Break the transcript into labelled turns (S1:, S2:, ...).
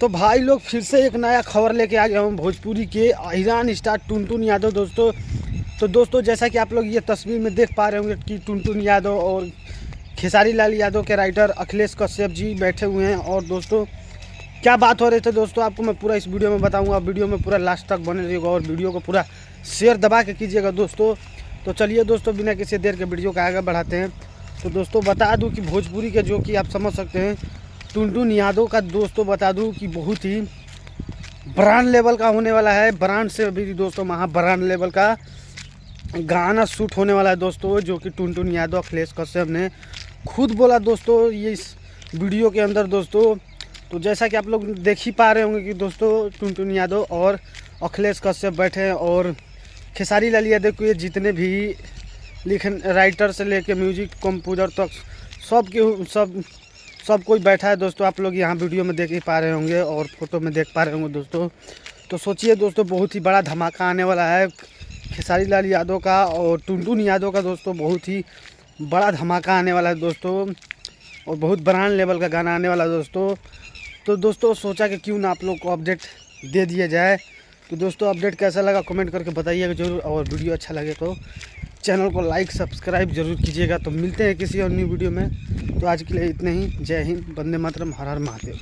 S1: तो भाई लोग फिर से एक नया खबर लेके आ गया हूँ भोजपुरी के ईरान स्टार टुनटुन यादव दोस्तों। तो दोस्तों जैसा कि आप लोग ये तस्वीर में देख पा रहे होंगे कि टुनटुन यादव और खेसारी लाल यादव के राइटर अखिलेश कश्यप जी बैठे हुए हैं। और दोस्तों क्या बात हो रही थी दोस्तों आपको मैं पूरा इस वीडियो में बताऊंगा। वीडियो में पूरा लास्ट तक बने रहिएगा और वीडियो को पूरा शेयर दबा के कीजिएगा दोस्तों। तो चलिए दोस्तों बिना किसी देर के वीडियो को आगे बढ़ाते हैं। तो दोस्तों बता दूं कि भोजपुरी के जो कि आप समझ सकते हैं टुनटुन यादव का दोस्तों बता दूं कि बहुत ही ब्रांड लेवल का होने वाला है। ब्रांड से भी दोस्तों महा ब्रांड लेवल का गाना शूट होने वाला है दोस्तों, जो कि टुनटुन यादव अखिलेश कश्यप ने खुद बोला दोस्तों ये इस वीडियो के अंदर दोस्तों। तो जैसा कि आप लोग देख ही पा रहे होंगे कि दोस्तों टुनटुन यादव और अखिलेश कश्यप बैठे हैं और खेसारी लाल यादव के जितने भी लिखन राइटर से लेके म्यूजिक कंपोजर तक सब कोई बैठा है दोस्तों। आप लोग यहाँ वीडियो में देख ही पा रहे होंगे और फोटो में देख पा रहे होंगे दोस्तों। तो सोचिए दोस्तों बहुत ही बड़ा धमाका आने वाला है खेसारी लाल यादव का और टुनटुन यादव का दोस्तों। बहुत ही बड़ा धमाका आने वाला है दोस्तों और बहुत ब्रांड लेवल का गाना आने वाला है दोस्तों। तो दोस्तों सोचा कि क्यों ना आप लोग को अपडेट दे दिया जाए। तो दोस्तों अपडेट कैसा लगा कमेंट करके बताइएगा जरूर, और वीडियो अच्छा लगे तो चैनल को लाइक सब्सक्राइब जरूर कीजिएगा। तो मिलते हैं किसी और न्यू वीडियो में। तो आज के लिए इतना ही। जय हिंद, वंदे मातरम, हर हर महादेव।